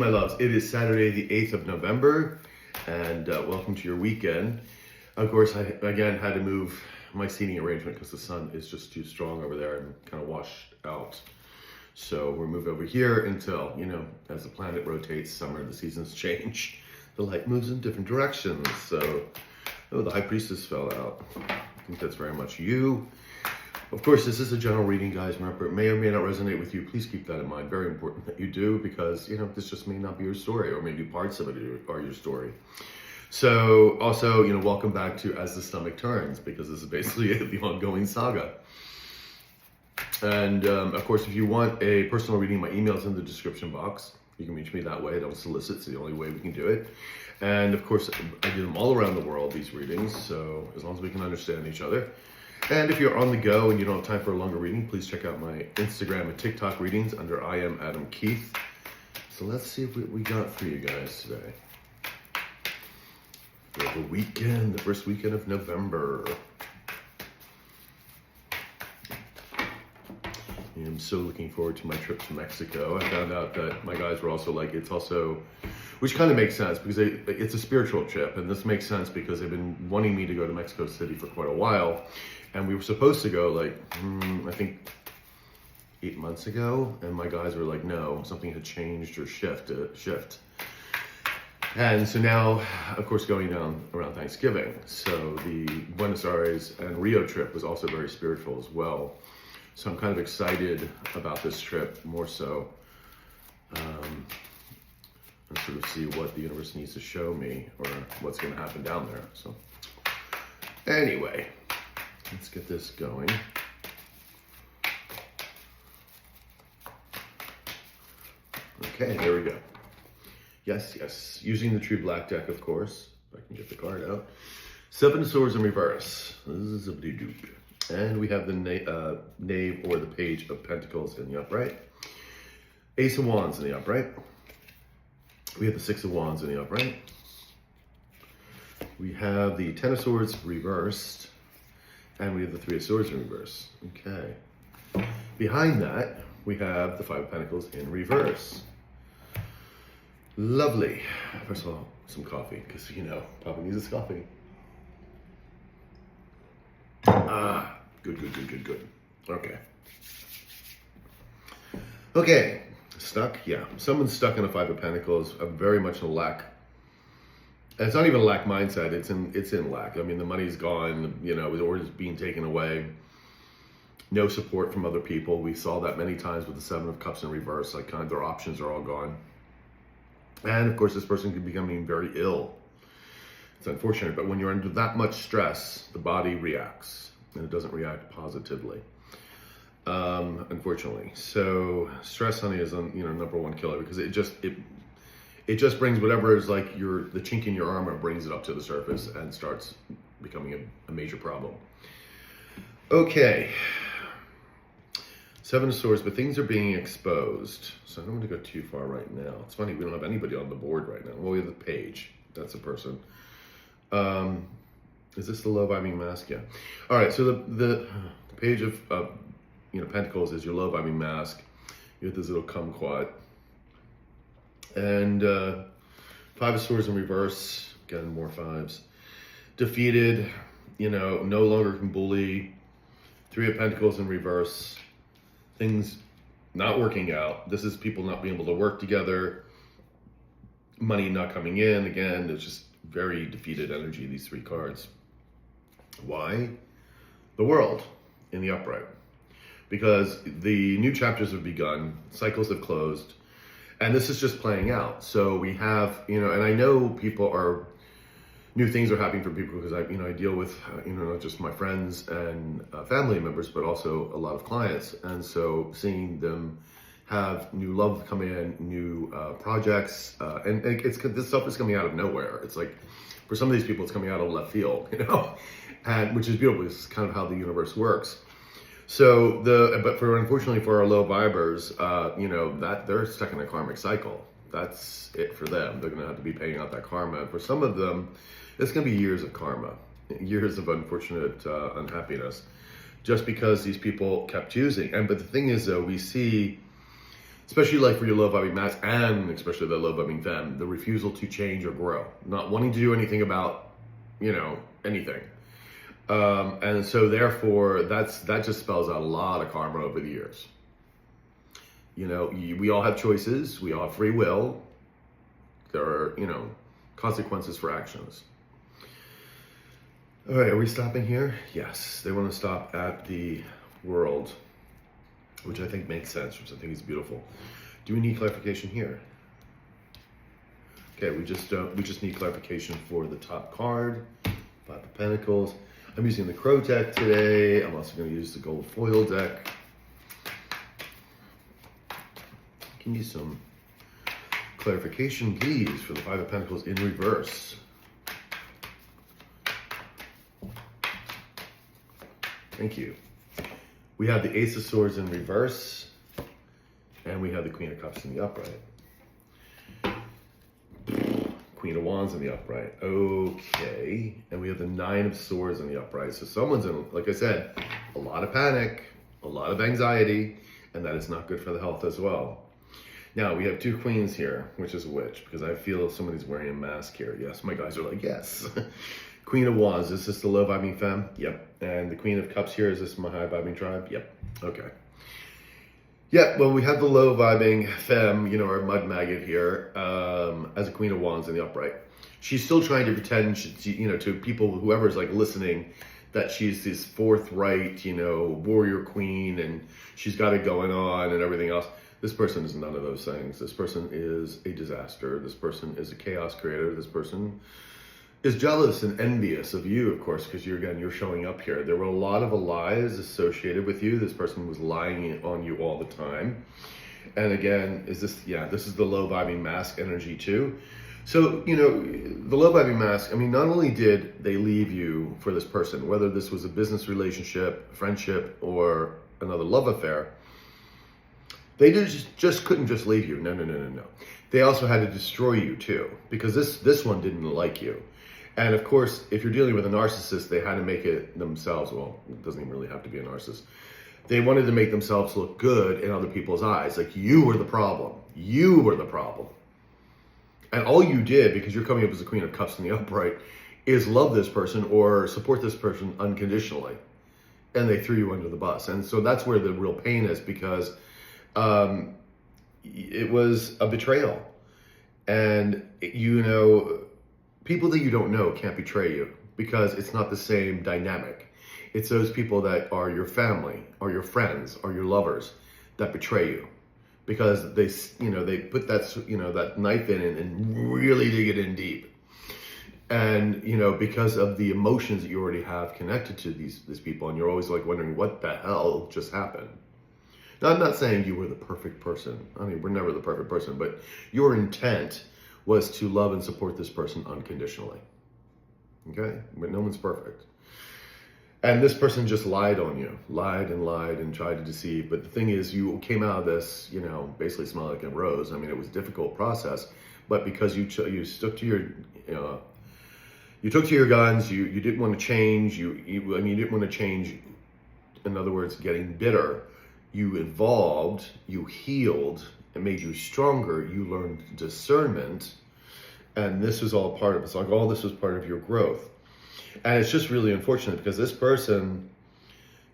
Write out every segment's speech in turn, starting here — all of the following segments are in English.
my loves. It is Saturday, the 8th of November, and welcome to your weekend. Of course, I, again, had to move my seating arrangement because the sun is just too strong over there and kind of washed out. So we'll move over here until, you know, as the planet rotates, summer, the seasons change. The light moves in different directions. So, oh, the High Priestess fell out. I think that's very much you. Of course, this is a general reading, guys. Remember, it may or may not resonate with you. Please keep that in mind. Very important that you do, because, you know, this just may not be your story, or maybe parts of it are your story. So, also, you know, welcome back to As the Stomach Turns, because this is basically the ongoing saga. And, of course, if you want a personal reading, my email's in the description box. You can reach me that way. I don't solicit. It's the only way we can do it. And, of course, I do them all around the world, these readings, so as long as we can understand each other. And if you're on the go and you don't have time for a longer reading, please check out my Instagram and TikTok readings under I Am Adam Keith. So let's see what we got for you guys today. For the weekend, the first weekend of November. I'm so looking forward to my trip to Mexico. I found out that my guys were also like, it's also, which kind of makes sense because it's a spiritual trip. And this makes sense because they've been wanting me to go to Mexico City for quite a while. And we were supposed to go like, I think 8 months ago. And my guys were like, no, something had changed or shift. And so now, of course, going down around Thanksgiving. So the Buenos Aires and Rio trip was also very spiritual as well. So I'm kind of excited about this trip more so. And sort of see what the universe needs to show me or what's going to happen down there. So anyway, let's get this going. Okay, there we go. Yes. Using the True Black deck, of course. If I can get the card out. 7 of Swords in reverse. This is a doop. And we have the Knave or the Page of Pentacles in the upright. Ace of Wands in the upright. We have the 6 of Wands in the upright. We have the 10 of Swords reversed. And we have the 3 of Swords in reverse. Okay. Behind that, we have the 5 of Pentacles in reverse. Lovely. First of all, some coffee, because, you know, Papa needs his coffee. Ah, good. Okay, stuck? Yeah, someone's stuck in a 5 of Pentacles, very much in lack. And it's not even a lack mindset, it's in lack. I mean, the money's gone, you know, the order's being taken away. No support from other people. We saw that many times with the 7 of Cups in reverse, like kind of their options are all gone. And of course, this person could be becoming very ill. It's unfortunate, but when you're under that much stress, the body reacts, and it doesn't react positively, unfortunately. So stress, honey, is number one killer, because it just brings whatever is like the chink in your armor, brings it up to the surface and starts becoming a major problem. Okay, 7 of Swords, but things are being exposed. So I don't want to go too far right now. It's funny, we don't have anybody on the board right now. Well, we have the Page. That's a person. Is this the low-vibing mask? Yeah. All right, so the Page of Pentacles is your low-vibing mask. You have this little kumquat. And 5 of Swords in reverse. Again, more 5s. Defeated, no longer can bully. 3 of Pentacles in reverse. Things not working out. This is people not being able to work together. Money not coming in. Again, it's just very defeated energy, these 3 cards. Why? The World in the upright. Because the new chapters have begun, cycles have closed, and this is just playing out. So we have, and I know new things are happening for people because I deal with, not just my friends and family members, but also a lot of clients. And so seeing them have new love come in, new projects, and this stuff is coming out of nowhere. It's like, for some of these people, it's coming out of left field, and which is beautiful. It's kind of how the universe works. So unfortunately for our low vibers, that they're stuck in a karmic cycle. That's it for them. They're going to have to be paying out that karma. And for some of them, it's going to be years of karma, years of unfortunate unhappiness, just because these people kept choosing. But the thing is, though, we see especially like for your low vibing mass and especially the low vibing femme, the refusal to change or grow, not wanting to do anything about, anything. And so therefore that just spells out a lot of karma over the years. We all have choices. We all have free will. There are, consequences for actions. All right, are we stopping here? Yes, they want to stop at the world, which I think makes sense, which I think is beautiful. Do we need clarification here? Okay, we just need clarification for the top card, Five of Pentacles. I'm using the Crow deck today. I'm also going to use the Gold Foil deck. Give me some clarification, please, for the Five of Pentacles in reverse. Thank you. We have the Ace of Swords in reverse, and we have the Queen of Cups in the upright. Queen of Wands in the upright. Okay. And we have the Nine of Swords in the upright. So someone's in, like I said, a lot of panic, a lot of anxiety, and that is not good for the health as well. Now, we have two queens here, which is a witch, because I feel somebody's wearing a mask here. Yes, my guys are like, yes. Queen of Wands, is this the low vibing femme? Yep. And the Queen of Cups here, is this my high vibing tribe? Yep. Okay. Yeah, well, we have the low vibing femme, our mud maggot here, as a Queen of Wands in the upright. She's still trying to pretend, to people, whoever's like listening, that she's this forthright, warrior queen, and she's got it going on and everything else. This person is none of those things. This person is a disaster. This person is a chaos creator. This person is jealous and envious of you, of course, because you're showing up here. There were a lot of lies associated with you. This person was lying on you all the time. And again, this is the low vibing mask energy too. So, the low vibing mask, not only did they leave you for this person, whether this was a business relationship, friendship, or another love affair, they just couldn't just leave you. No. They also had to destroy you too, because this one didn't like you. And of course, if you're dealing with a narcissist, they had to make it themselves. Well, it doesn't even really have to be a narcissist. They wanted to make themselves look good in other people's eyes. Like, you were the problem. You were the problem. And all you did, because you're coming up as the Queen of Cups in the upright, is love this person or support this person unconditionally. And they threw you under the bus. And so that's where the real pain is, because it was a betrayal. And, people that you don't know can't betray you, because it's not the same dynamic. It's those people that are your family, or your friends, or your lovers that betray you, because they put that knife in and really dig it in deep. And, because of the emotions that you already have connected to these people, and you're always like wondering what the hell just happened. Now, I'm not saying you were the perfect person. We're never the perfect person, but your intent was to love and support this person unconditionally. Okay? But no one's perfect. And this person just lied on you. Lied and tried to deceive. But the thing is, you came out of this, basically smelling like a rose. It was a difficult process. But because you stuck to your, you took to your guns, you didn't want to change. You didn't want to change, in other words, getting bitter. You evolved, you healed, it made you stronger, you learned discernment, and this was all part of it. It's like all this was part of your growth. And it's just really unfortunate, because this person,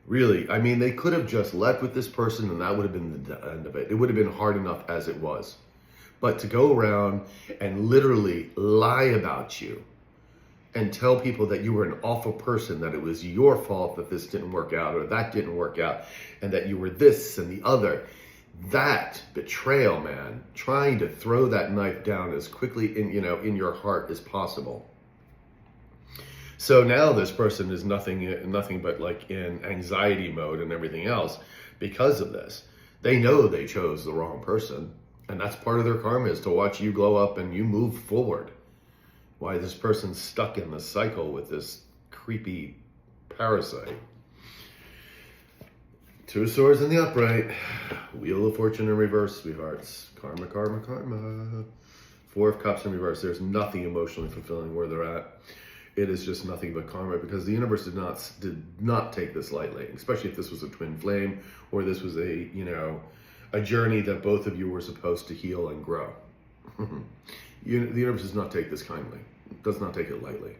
really, they could have just left with this person and that would have been the end of it. It would have been hard enough as it was. But to go around and literally lie about you and tell people that you were an awful person, that it was your fault that this didn't work out or that didn't work out, and that you were this and the other. That betrayal, man, trying to throw that knife down as quickly in your heart as possible. So now this person is nothing but like in anxiety mode and everything else because of this. They know they chose the wrong person, and that's part of their karma, is to watch you glow up and you move forward. Why this person's stuck in the cycle with this creepy parasite. Two of Swords in the upright. Wheel of Fortune in reverse, sweethearts. Karma, karma, karma. Four of Cups in reverse. There's nothing emotionally fulfilling where they're at. It is just nothing but karma, because the universe did not take this lightly, especially if this was a twin flame, or this was a a journey that both of you were supposed to heal and grow. The universe does not take this kindly. It does not take it lightly.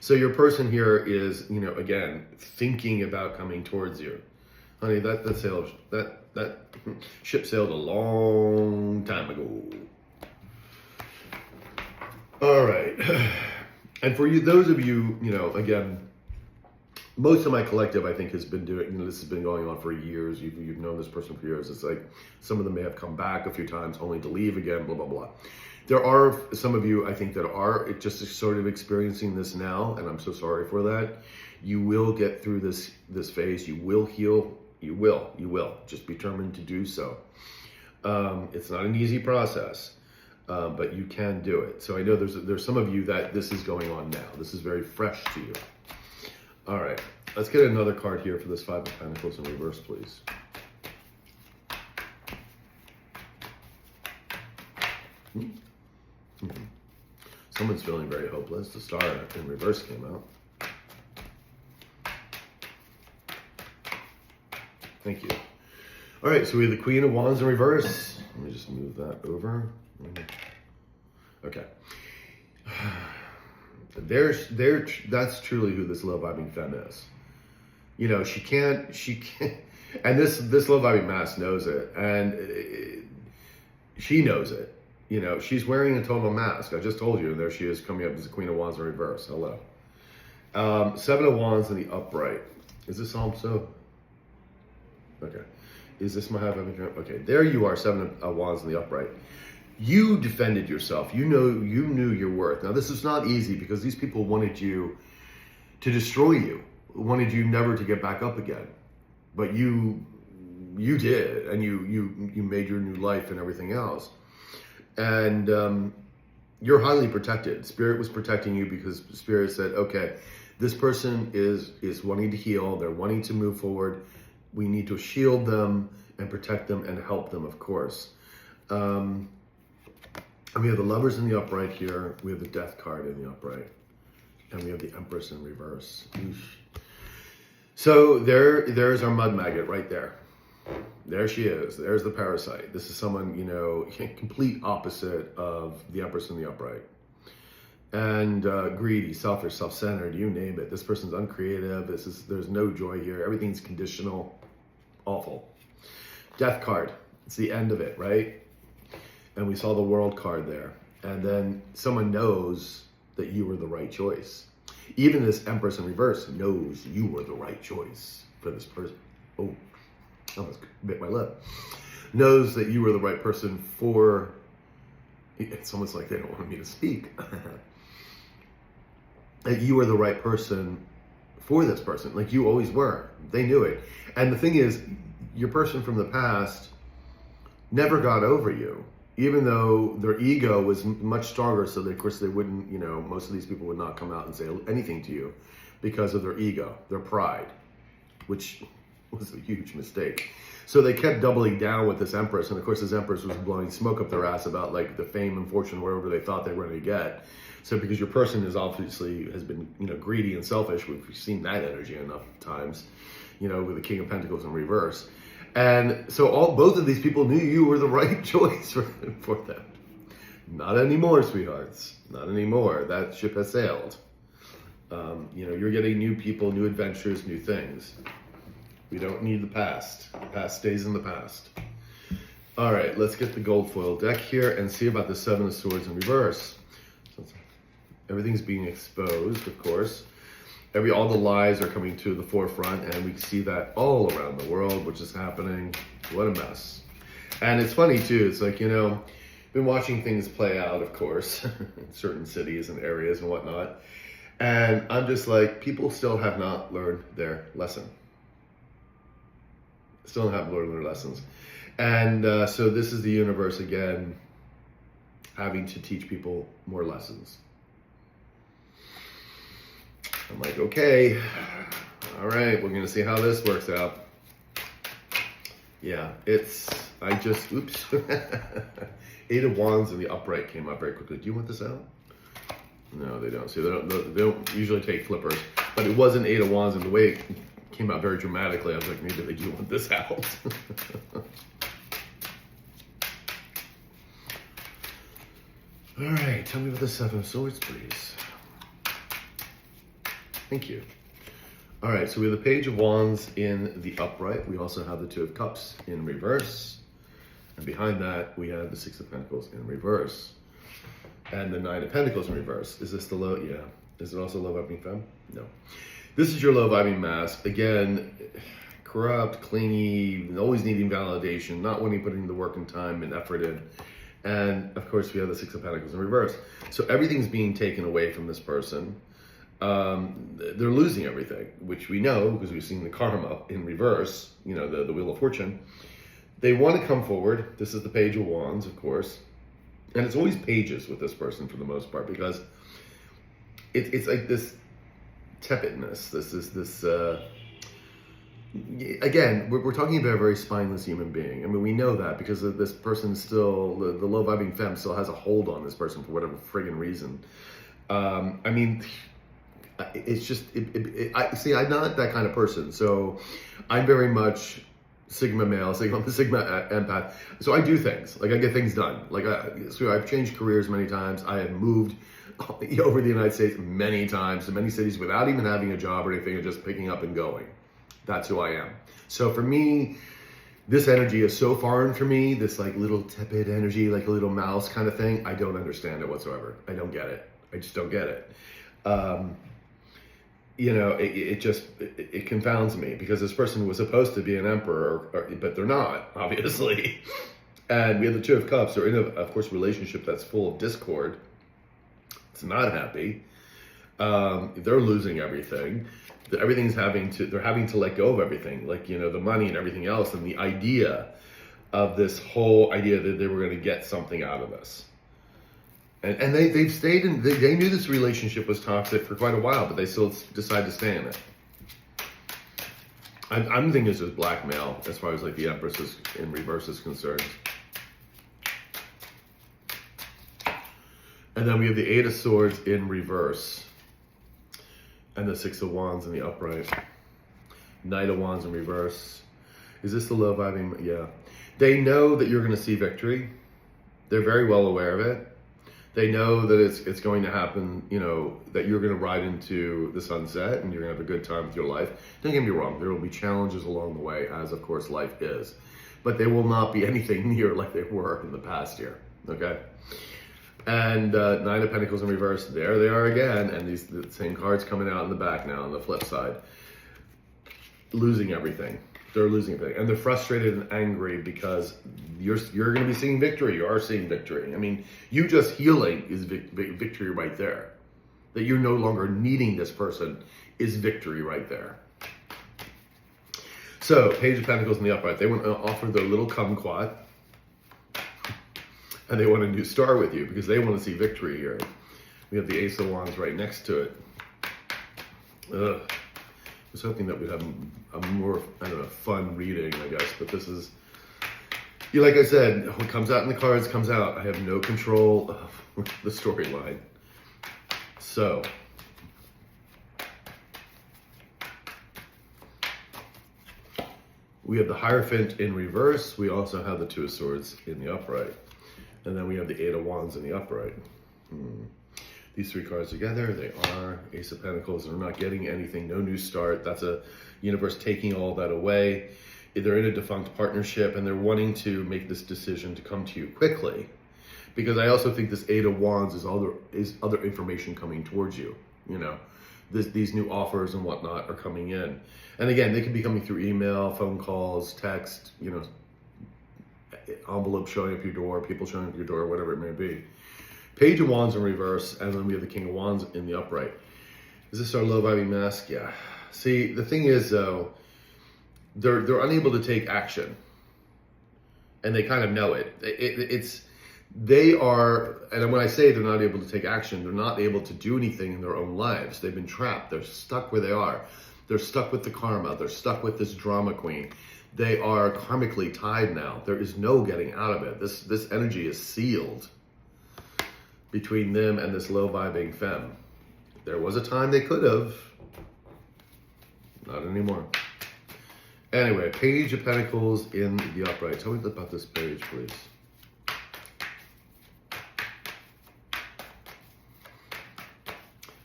So your person here is, you know, again, thinking about coming towards you. Honey, that ship sailed a long time ago. All right. And for you, those of you, you know, again, most of my collective, I think, has been doing, you know, this has been going on for years. You've known this person for years. It's like some of them may have come back a few times only to leave again, blah, blah, blah. There are some of you, I think, that are just sort of experiencing this now, and I'm so sorry for that. You will get through this phase. You will heal. You will. Just be determined to do so. It's not an easy process, but you can do it. So I know there's some of you that this is going on now. This is very fresh to you. All right, let's get another card here for this Five of Pentacles in reverse, please. Someone's feeling very hopeless. The Star in reverse came out. Thank you. All right, so we have the Queen of Wands in reverse. Let me just move that over. Okay. That's truly who this low vibing femme is. You know, she can't, and this low vibing mask knows it, and she knows it. You know, she's wearing a total mask. I just told you, and there she is coming up as the Queen of Wands in reverse. Hello. Seven of Wands in the upright. Is this also? Okay. Is this my half? Okay, there you are, Seven of Wands in the upright. You defended yourself. You knew your worth. Now, this is not easy because these people wanted you to destroy you, wanted you never to get back up again. But you did, and you made your new life and everything else. And you're highly protected. Spirit was protecting you because Spirit said, okay, this person is wanting to heal. They're wanting to move forward. We need to shield them and protect them and help them, of course. And we have the Lovers in the upright here. We have the Death card in the upright. And we have the Empress in reverse. Oof. So there's our mud maggot right there. There she is. There's the parasite. This is someone, you know, complete opposite of the Empress in the upright. And greedy, selfish, self-centered, you name it. This person's uncreative. There's no joy here. Everything's conditional. Awful. Death card. It's the end of it, right? And we saw the World card there. And then someone knows that you were the right choice. Even this Empress in reverse knows you were the right choice for this person. Oh, I almost bit my lip. Knows that you were the right person for... It's almost like they don't want me to speak. That you were the right person for this person. Like you always were. They knew it. And the thing is, your person from the past never got over you. Even though their ego was much stronger, so that, of course, they wouldn't, you know, most of these people would not come out and say anything to you because of their ego, their pride, which was a huge mistake. So they kept doubling down with this Empress, and of course this Empress was blowing smoke up their ass about like the fame and fortune, whatever they thought they were going to get. So because your person is obviously has been, you know, greedy and selfish, we've seen that energy enough times, you know, with the King of Pentacles in reverse. And so both of these people knew you were the right choice for them. Not anymore, sweethearts. Not anymore. That ship has sailed. You know, you're getting new people, new adventures, new things. We don't need the past. The past stays in the past. All right, let's get the gold foil deck here and see about the Seven of Swords in reverse. So everything's being exposed, of course. All the lies are coming to the forefront, and we can see that all around the world, which is happening. What a mess. And it's funny, too. It's like, you know, been watching things play out, of course, in certain cities and areas and whatnot. And I'm just like, people still have not learned their lesson. Still haven't learned their lessons. And so this is the universe, again, having to teach people more lessons. I'm like, okay, all right, we're going to see how this works out. Yeah, oops. Eight of Wands in the upright came up very quickly. Do you want this out? No, they don't. See, they don't usually take flippers. But it was an Eight of Wands, and the way it came out very dramatically, I was like, maybe they do want this out. All right, tell me about the Seven of Swords, please. Thank you. All right, so we have the Page of Wands in the upright. We also have the Two of Cups in reverse. And behind that, we have the Six of Pentacles in reverse. And the Nine of Pentacles in reverse. Is this the low? Yeah. Is it also low vibing femme? No. This is your low vibing mask. Again, corrupt, clingy, always needing validation, not wanting putting the work and time and effort in. And of course, we have the Six of Pentacles in reverse. So everything's being taken away from this person. They're losing everything, which we know because we've seen the karma in reverse, you know, the Wheel of Fortune. They want to come forward. This is the Page of Wands, of course. And it's always pages with this person for the most part, because it's like this tepidness, again, we're talking about a very spineless human being. I mean, we know that because of this person still, the low vibing femme still has a hold on this person for whatever friggin' reason. I mean, it's just, I'm not that kind of person. So I'm very much Sigma male, Sigma empath. So I do things, like I get things done. Like so I've changed careers many times. I have moved over the United States many times to many cities without even having a job or anything, and just picking up and going. That's who I am. So for me, this energy is so foreign for me, this like little tepid energy, like a little mouse kind of thing. I don't understand it whatsoever. I don't get it. I just don't get it. You know, it confounds me, because this person was supposed to be an emperor, but they're not, obviously. And we have the Two of Cups. They're in, of course, a relationship that's full of discord. It's not happy. They're losing everything. They're having to let go of everything, like, you know, the money and everything else, and the idea of this whole idea that they were going to get something out of this. And they've stayed in, they knew this relationship was toxic for quite a while, but they still decide to stay in it. I'm thinking this is blackmail as far as like the Empress is in reverse is concerned. And then we have the Eight of Swords in reverse. And the Six of Wands in the upright. Knight of Wands in reverse. Is this the low vibing? Yeah. They know that you're going to see victory. They're very well aware of it. They know that it's going to happen, you know, that you're going to ride into the sunset and you're going to have a good time with your life. Don't get me wrong. There will be challenges along the way, as of course life is. But they will not be anything near like they were in the past year. Okay? And Nine of Pentacles in reverse, there they are again. And the same cards coming out in the back now on the flip side. Losing everything. They're losing everything. And they're frustrated and angry because you're going to be seeing victory. You are seeing victory. I mean, you just healing is victory right there. That you're no longer needing this person is victory right there. So, Page of Pentacles in the upright. They want to offer their little kumquat. And they want a new star with you because they want to see victory here. We have the Ace of Wands right next to it. Ugh. I was hoping that we'd have a more, I don't know, fun reading, I guess. But this is, yeah, like I said, what comes out in the cards comes out. I have no control of the storyline. So, we have the Hierophant in reverse. We also have the Two of Swords in the upright. And then we have the Eight of Wands in the upright. These three cards together, they are Ace of Pentacles. They're not getting anything, no new start. That's a universe taking all that away. They're in a defunct partnership and they're wanting to make this decision to come to you quickly. Because I also think this Eight of Wands is other information coming towards you. You know, these new offers and whatnot are coming in. And again, they could be coming through email, phone calls, text, you know, envelopes showing up your door, people showing up your door, whatever it may be. Page of Wands in reverse, and then we have the King of Wands in the upright. Is this our low vibing mask? Yeah. See, the thing is, though, they're unable to take action, and they kind of know it. They are, and when I say they're not able to take action, they're not able to do anything in their own lives. They've been trapped. They're stuck where they are. They're stuck with the karma. They're stuck with this drama queen. They are karmically tied now. There is no getting out of it. This energy is sealed between them and this low vibing femme. There was a time they could have. Not anymore. Anyway, Page of Pentacles in the upright. Tell me about this page, please.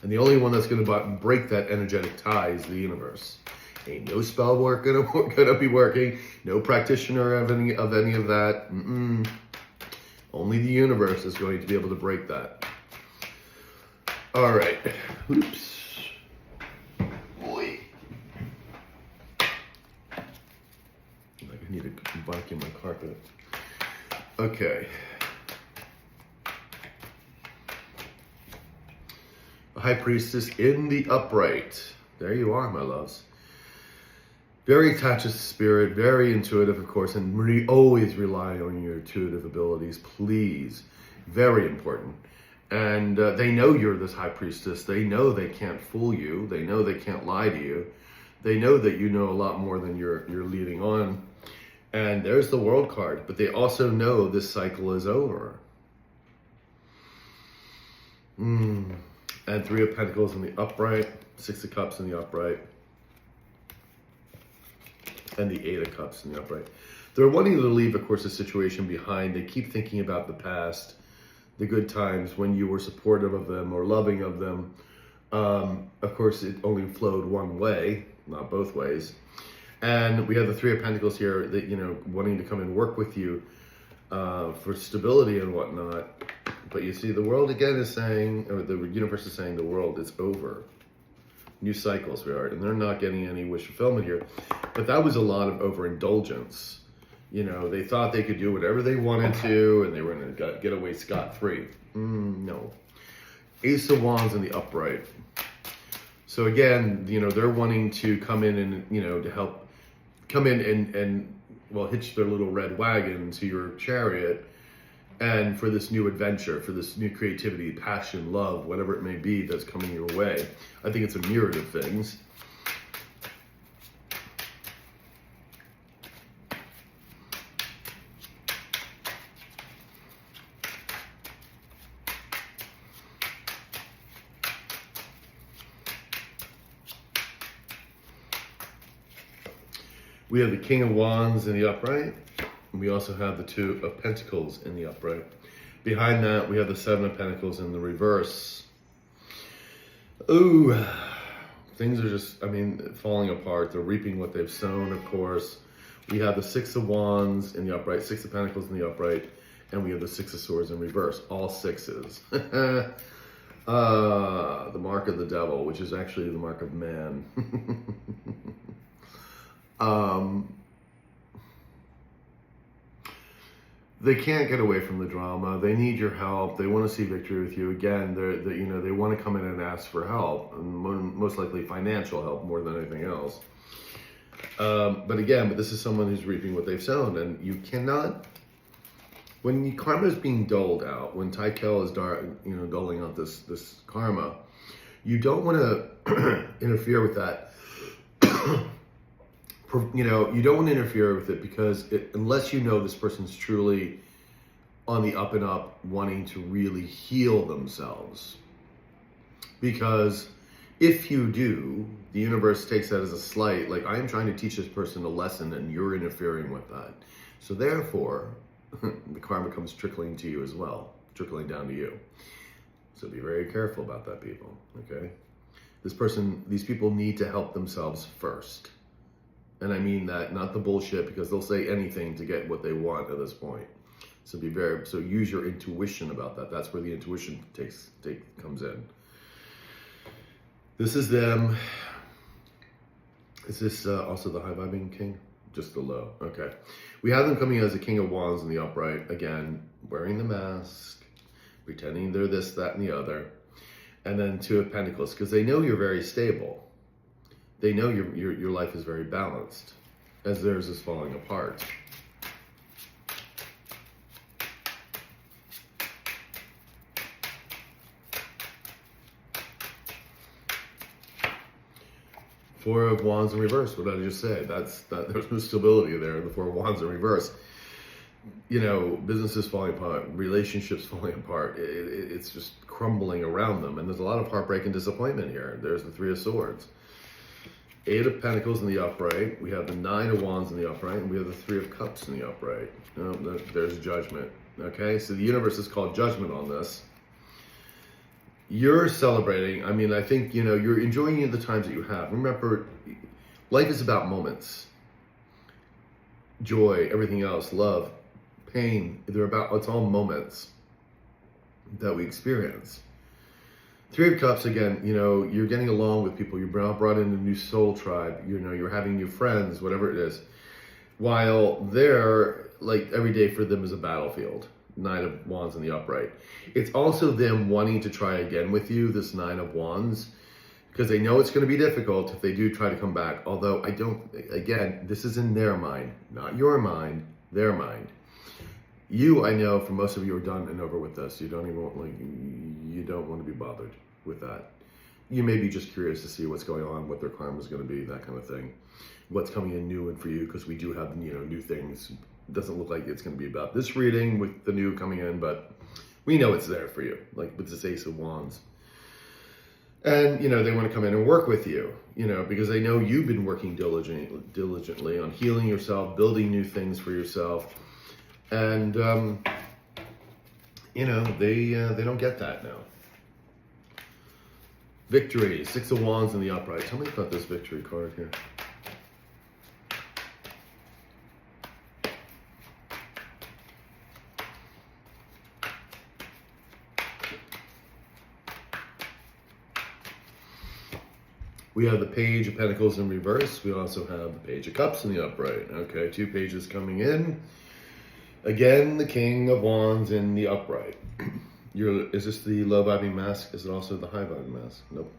And the only one that's going to break that energetic tie is the universe. Ain't no spell work gonna be working. No practitioner of any of that. Only the universe is going to be able to break that. All right. Oops. Boy. I need to vacuum my carpet. Okay. High Priestess in the upright. There you are, my loves. Very attached to spirit, very intuitive, of course, and always rely on your intuitive abilities, please. Very important. And they know you're this High Priestess. They know they can't fool you. They know they can't lie to you. They know that you know a lot more than you're leading on. And there's the World card. But they also know this cycle is over. And Three of Pentacles in the upright, Six of Cups in the upright, and the Eight of Cups in the upright. They're wanting to leave, of course, a situation behind. They keep thinking about the past, the good times when you were supportive of them or loving of them. Of course, it only flowed one way, not both ways. And we have the Three of Pentacles here that, you know, wanting to come and work with you for stability and whatnot. But you see, the world again is saying, or the universe is saying, the world is over. New cycles we are, and they're not getting any wish fulfillment here. But that was a lot of overindulgence. You know, they thought they could do whatever they wanted to, and they were going to get away scot-free. No. Ace of Wands in the upright. So again, you know, they're wanting to come in and, you know, to help, come in and well, hitch their little red wagon to your chariot, and for this new adventure, for this new creativity, passion, love, whatever it may be that's coming your way. I think it's a myriad of things. We have the King of Wands in the upright. And we also have the Two of Pentacles in the upright. Behind that, we have the Seven of Pentacles in the reverse. Ooh, things are just, I mean, falling apart. They're reaping what they've sown, of course. We have the Six of Wands in the upright, Six of Pentacles in the upright, and we have the Six of Swords in reverse. All sixes. The mark of the devil, which is actually the mark of man. They can't get away from the drama. They need your help. They want to see victory with you. Again, you know, they want to come in and ask for help, and most likely financial help more than anything else. But this is someone who's reaping what they've sown, and you cannot. When karma is being doled out, when Tykel is doling out this karma, you don't want to interfere with that. You know, you don't want to interfere with it because unless you know this person's truly on the up and up, wanting to really heal themselves. Because if you do, the universe takes that as a slight, like, I am trying to teach this person a lesson and you're interfering with that. So therefore, the karma comes trickling to you as well, trickling down to you. So be very careful about that, people, okay? These people need to help themselves first. And I mean that, not the bullshit, because they'll say anything to get what they want at this point. So so use your intuition about that. That's where the intuition comes in. This is them. Is this also the high vibing king? Just the low. Okay. We have them coming as a King of Wands in the upright. Again, wearing the mask, pretending they're this, that, and the other. And then Two of Pentacles, because they know you're very stable. They know your life is very balanced, as theirs is falling apart. Four of Wands in reverse. What did I just say? There's no stability there. The Four of Wands in reverse. You know, businesses falling apart, relationships falling apart. It's just crumbling around them, and there's a lot of heartbreak and disappointment here. There's the Three of Swords. Eight of Pentacles in the upright. We have the Nine of Wands in the upright, and we have the Three of Cups in the upright. There's judgment. Okay, so the universe has called judgment on this. you're celebrating. I mean, I think, you're enjoying the times that you have. Remember, life is about moments. Joy, everything else, love, pain, it's all moments that we experience. Three of Cups, again, you're getting along with people. You're brought in a new soul tribe. You're having new friends, whatever it is. While they're, like, every day for them is a battlefield. Nine of Wands in the upright. It's also them wanting to try again with you, this Nine of Wands, because they know it's going to be difficult if they do try to come back. Although again, this is in their mind, not your mind, their mind. I know for most of you are done and over with this. You don't want to be bothered with that. You may be just curious to see what's going on, what their karma is going to be, that kind of thing. What's coming in new and for you, because we do have, new things. It doesn't look like it's going to be about this reading with the new coming in, but we know it's there for you, like with this Ace of Wands. And, they want to come in and work with you, because they know you've been working diligently on healing yourself, building new things for yourself. And, they don't get that now. Victory, Six of Wands in the upright. Tell me about this victory card here. We have the Page of Pentacles in reverse. We also have the Page of Cups in the upright. Okay, 2 pages coming in. Again, the King of Wands in the upright. Is this the low vibing mask? Is it also the high vibing mask? Nope.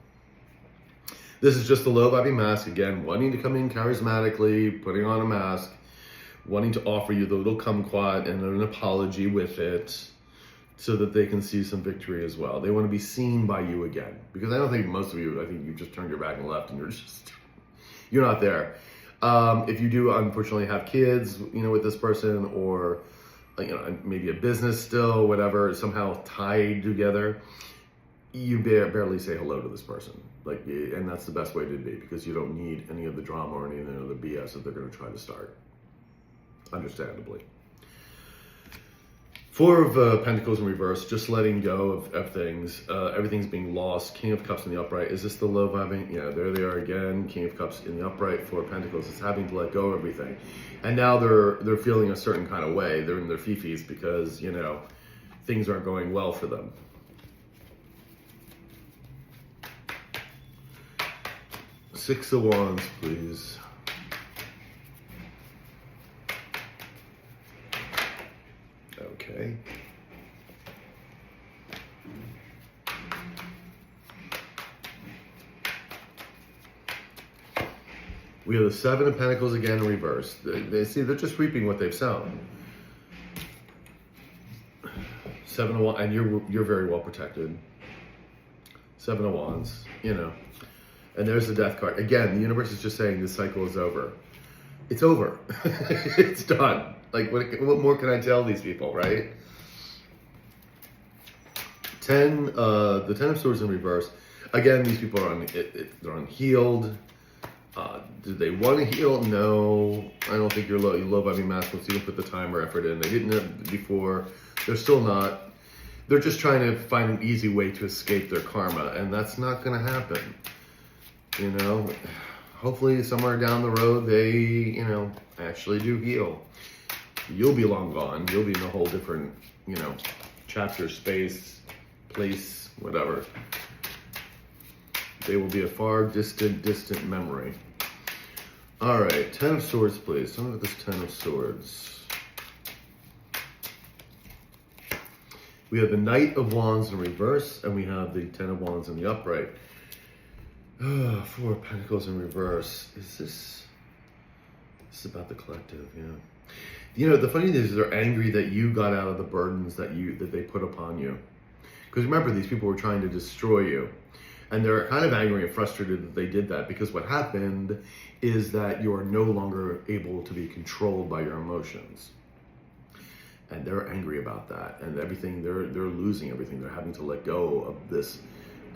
This is just the low vibing mask. Again, wanting to come in charismatically, putting on a mask, wanting to offer you the little kumquat and an apology with it, so that they can see some victory as well. They want to be seen by you again. Because I don't think most of you, I think you've just turned your back and left and you're not there. If you do unfortunately have kids, with this person, or, maybe a business still, whatever, somehow tied together, you barely say hello to this person. And that's the best way to be, because you don't need any of the drama or any of the BS that they're going to try to start. Understandably. Four of Pentacles in reverse, just letting go of things. Everything's being lost. King of Cups in the upright. Is this the low vibing? Yeah, there they are again. King of Cups in the upright. Four of Pentacles. It's having to let go of everything. And now they're feeling a certain kind of way. They're in their fifis because, things aren't going well for them. Six of Wands, please. Okay. We have the Seven of Pentacles again in reverse. They're just reaping what they've sown. Seven of Wands, and you're very well protected. Seven of Wands, And there's the Death card. Again, the universe is just saying this cycle is over. It's over. It's done. What more can I tell these people, right? The Ten of Swords in reverse. Again, these people are they're unhealed. Do they want to heal? No. I don't think you're low vibing masculine, so you don't put the time or effort in. They didn't have before. They're still not. They're just trying to find an easy way to escape their karma, and that's not going to happen. Hopefully somewhere down the road they, actually do heal. You'll be long gone. You'll be in a whole different, chapter, space, place, whatever. They will be a far distant memory. All right, Ten of Swords, please. Tell me about this Ten of Swords. We have the Knight of Wands in reverse, and we have the Ten of Wands in the upright. Four of Pentacles in reverse. This is about the collective, yeah. The funny thing is they're angry that you got out of the burdens that they put upon you. Because remember, these people were trying to destroy you. And they're kind of angry and frustrated that they did that, because what happened is that you are no longer able to be controlled by your emotions. And they're angry about that. And everything, they're losing everything. They're having to let go of this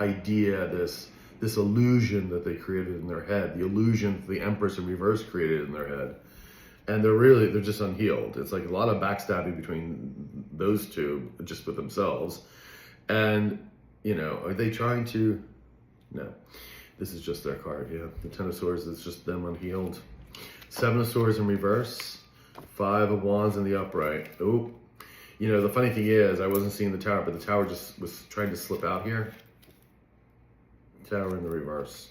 idea, this illusion that they created in their head, the illusion the Empress in reverse created in their head. And they're just unhealed. It's like a lot of backstabbing between those two, just with themselves. And, You know, are they trying to? No, this is just their card. Yeah, the Ten of Swords is just them unhealed. Seven of Swords in reverse. Five of Wands in the upright. Oh, you know, the funny thing is, I wasn't seeing the Tower, but the Tower just was trying to slip out here. Tower in the reverse.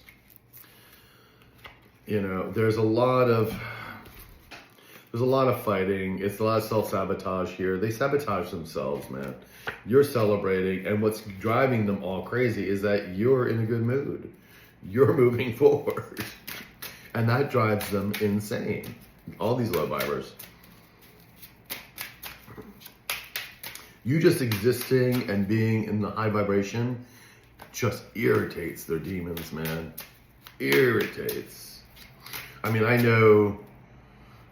You know, there's a lot of fighting. It's a lot of self-sabotage here. They sabotage themselves, man. You're celebrating, and what's driving them all crazy is that you're in a good mood. You're moving forward. And that drives them insane. All these low vibers. You just existing and being in the high vibration just irritates their demons, man. Irritates. I mean, I know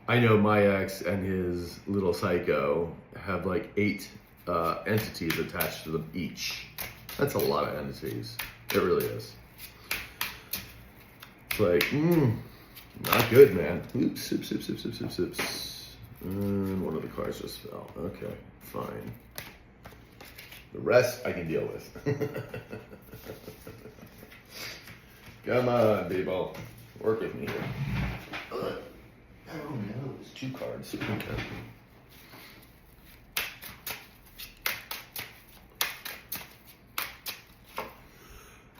my ex and his little psycho have like 8 entities attached to them each. That's a lot of entities. It really is. It's like, not good, man. Oops, oops, oops, oops, oops, oops, oops. And one of the cards just fell. Okay, fine. The rest I can deal with. Come on, people. Work with me here. Oh no, it's 2 cards. Okay.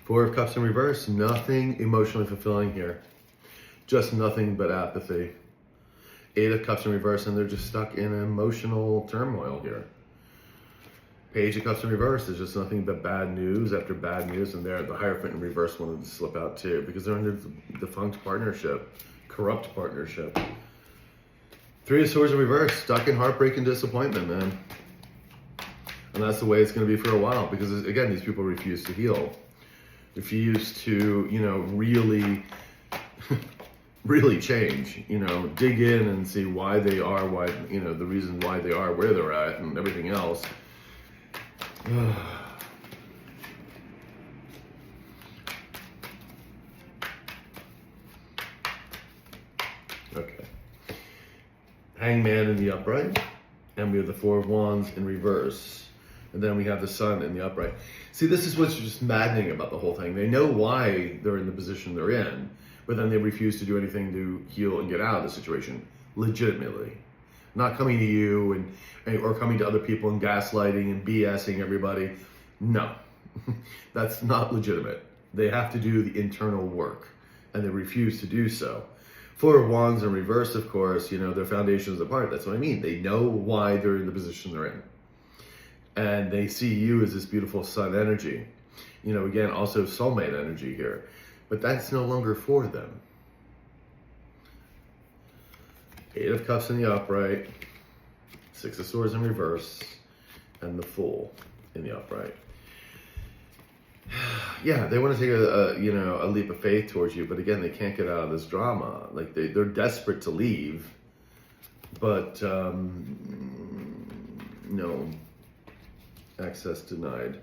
Four of Cups in reverse. Nothing emotionally fulfilling here. Just nothing but apathy. 8 of Cups in reverse, and they're just stuck in emotional turmoil here. Page of Cups in reverse is just nothing but bad news after bad news, and there the Hierophant in reverse wanted to slip out too, because they're in a defunct partnership, corrupt partnership. 3 of Swords in reverse, stuck in heartbreak and disappointment, man. And that's the way it's going to be for a while, because again, these people refuse to heal. Refuse to, you know, really change, you know, dig in and see why they are, why, you know, the reason why they are where they're at and everything else. Okay. Hangman in the upright, and we have the 4 of Wands in reverse. And then we have the Sun in the upright. See, this is what's just maddening about the whole thing. They know why they're in the position they're in, but then they refuse to do anything to heal and get out of the situation, legitimately. Not coming to you or coming to other people and gaslighting and BSing everybody. No, that's not legitimate. They have to do the internal work, and they refuse to do so. 4 of Wands in reverse, of course, you know, their foundations apart. That's what I mean. They know why they're in the position they're in. And they see you as this beautiful sun energy. You know, again, also soulmate energy here. But that's no longer for them. 8 of Cups in the upright. 6 of Swords in reverse. And the Fool in the upright. Yeah, they want to take a leap of faith towards you. But again, they can't get out of this drama. Like, they're desperate to leave. But, no. Access denied.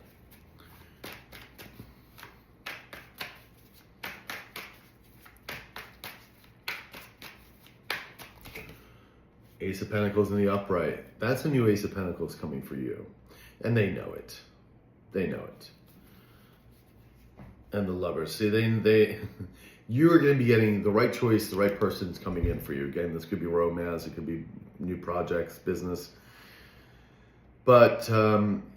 Ace of Pentacles in the upright. That's a new Ace of Pentacles coming for you. And they know it. They know it. And the Lovers. See, you're going to be getting the right choice, the right person's coming in for you. Again, this could be romance, it could be new projects, business. But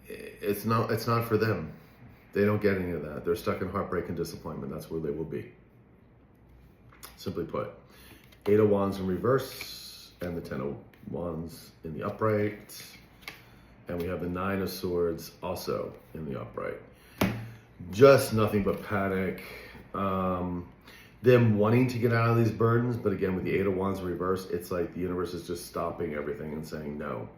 it's not for them. They don't get any of that. They're stuck in heartbreak and disappointment. That's where they will be. Simply put. 8 of Wands in reverse and the 10 of Wands in the upright. And we have the 9 of Swords also in the upright. Just nothing but panic. Them wanting to get out of these burdens, but again, with the 8 of Wands in reverse, it's like the universe is just stopping everything and saying no.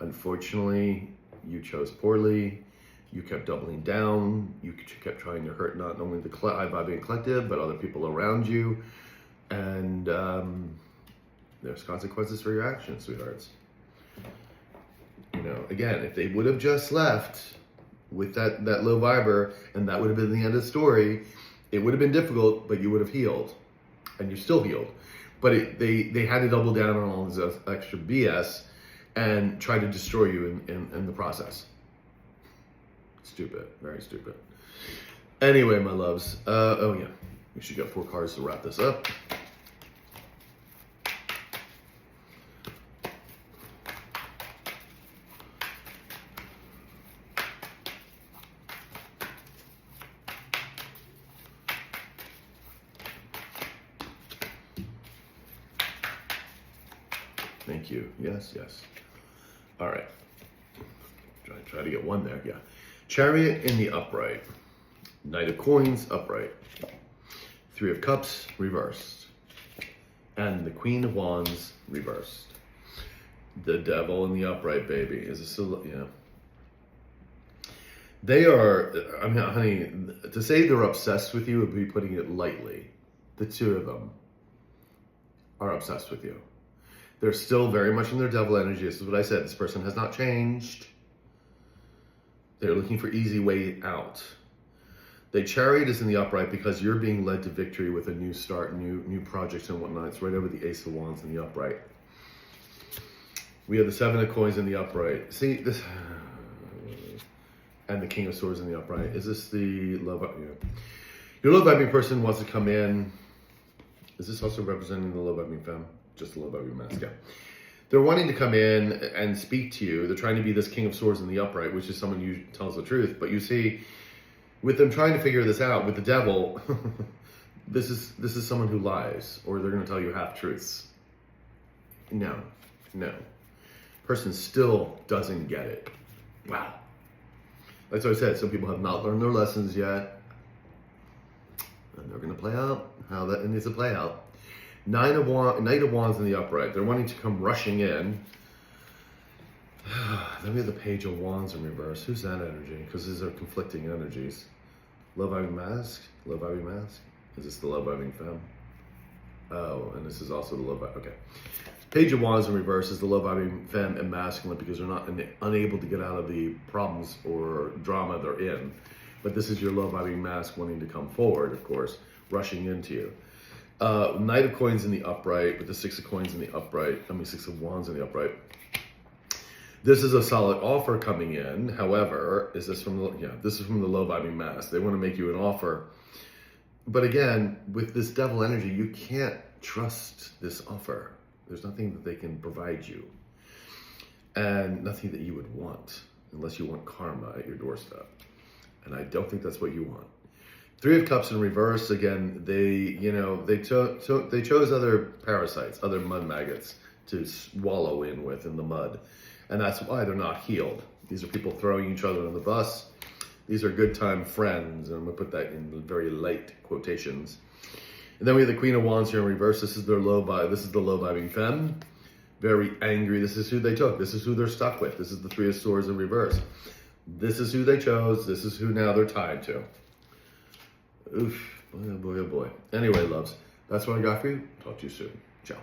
Unfortunately, you chose poorly. You kept doubling down. You kept trying to hurt not only the high vibrating collective, but other people around you. And there's consequences for your actions, sweethearts. You know, again, if they would have just left with that low viber, and that would have been the end of the story, it would have been difficult, but you would have healed. And you're still healed. But they had to double down on all this extra BS and try to destroy you in the process. Stupid. Very stupid. Anyway, my loves. Oh, yeah. We should get 4 cards to wrap this up. Thank you. Yes, yes. All right. Try to get 1 there. Yeah. Chariot in the upright. Knight of Coins, upright. 3 of Cups, reversed. And the Queen of Wands, reversed. The Devil in the upright, baby. Is it still, yeah. They are, I mean, honey, to say they're obsessed with you would be putting it lightly. The 2 of them are obsessed with you. They're still very much in their devil energy. This is what I said. This person has not changed. They're looking for easy way out. The Chariot is in the upright because you're being led to victory with a new start, new projects and whatnot. It's right over the Ace of Wands in the upright. We have the 7 of Coins in the upright. See this, and the King of Swords in the upright. Is this the love? Yeah. Your love-vibing person wants to come in. Is this also representing the love-vibing femme? Just the love-vibing mask. Yeah. They're wanting to come in and speak to you. They're trying to be this King of Swords in the upright, which is someone who tells the truth. But you see, with them trying to figure this out, with the Devil, this is someone who lies, or they're going to tell you half-truths. No. Person still doesn't get it. Wow. That's what I said. Some people have not learned their lessons yet. And they're going to play out how that needs to play out. Knight of Wands in the upright. They're wanting to come rushing in. Then we have the Page of Wands in reverse. Who's that energy? Because these are conflicting energies. Love-vibing mask? Love-vibing mask? Is this the love-vibing femme? Oh, and this is also the love-vibing... Okay. Page of Wands in reverse is the love-vibing femme and masculine because they're not unable to get out of the problems or drama they're in. But this is your love-vibing mask wanting to come forward, of course, rushing into you. Knight of Coins in the upright with the 6 of Coins in the upright. 6 of Wands in the upright. This is a solid offer coming in. However, is this from the, this is from the low-vibing mask. They want to make you an offer. But again, with this devil energy, you can't trust this offer. There's nothing that they can provide you. And nothing that you would want unless you want karma at your doorstep. And I don't think that's what you want. 3 of Cups in reverse, again, they chose other parasites, other mud maggots to wallow in the mud. And that's why they're not healed. These are people throwing each other on the bus. These are good time friends. And I'm going to put that in very light quotations. And then we have the Queen of Wands here in reverse. This is their this is the low-vibing femme. Very angry. This is who they took. This is who they're stuck with. This is the 3 of Swords in reverse. This is who they chose. This is who now they're tied to. Oof. Boy, oh boy, oh boy. Anyway, loves, that's what I got for you. Talk to you soon. Ciao.